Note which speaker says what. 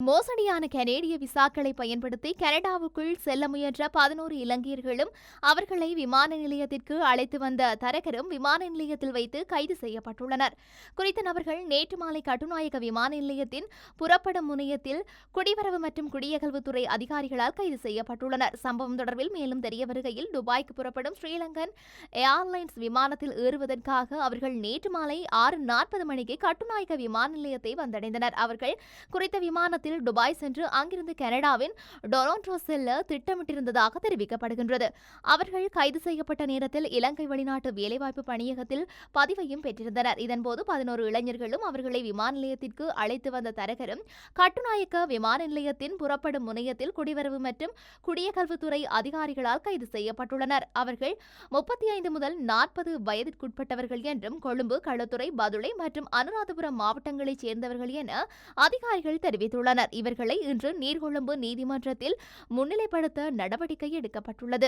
Speaker 1: மோசடியான கனேடிய விசாக்களை பயன்படுத்தி கனடாவுக்குள் செல்ல முயன்ற 11 இலங்கையர்களும் அவர்களை விமான நிலையத்திற்கு அழைத்து வந்த தரகரும் விமான நிலையத்தில் வைத்து கைது செய்யப்பட்டுள்ளனர். குறித்த நபர்கள் நேற்று மாலை கட்டுநாயக்க விமான நிலையத்தின் புறப்படும் முனையத்தில் குடிவரவு மற்றும் குடியகல்வுத்துறை அதிகாரிகளால் கைது செய்யப்பட்டுள்ளனர். சம்பவம் தொடர்பில் மேலும் தெரிய வருகையில், துபாய்க்கு புறப்படும் ஸ்ரீலங்கன் ஏர்லைன்ஸ் விமானத்தில் ஏறுவதற்காக அவர்கள் நேற்று மாலை 6:40 மணிக்கு கட்டுநாயக்க விமான நிலையத்தை வந்தடைந்தனர். அவர்கள் குறித்த விமானத்தில் துபாய் சென்று அங்கிருந்து கனடாவின் டொரண்டோ செல்ல திட்டமிட்டிருந்ததாக தெரிவிக்கப்படுகின்றது. அவர்கள் கைது செய்யப்பட்ட நேரத்தில் இலங்கை வெளிநாட்டு வேலைவாய்ப்பு பணியகத்தில் பதிவையும் பெற்றிருந்தனர். இதன்போது 11 இளைஞர்களும் அவர்களை விமான நிலையத்திற்கு அழைத்து வந்த தரகரும் கட்டுநாயக்க விமான நிலையத்தின் புறப்படும் முனையத்தில் குடிவரவு மற்றும் குடியகல்வுத்துறை அதிகாரிகளால் கைது செய்யப்பட்டுள்ளனர். அவர்கள் 35 முதல் 40 வயதிற்குட்பட்டவர்கள் என்றும் கொழும்பு, களுத்துறை, பதுளை மற்றும் அனுராதபுரம் மாவட்டங்களைச் சேர்ந்தவர்கள் என அதிகாரிகள் தெரிவித்துள்ளனர். இவர்களை இன்று நீர்கொழும்பு நீதிமன்றத்தில் முன்னிலைப்படுத்த நடவடிக்கை எடுக்கப்பட்டுள்ளது.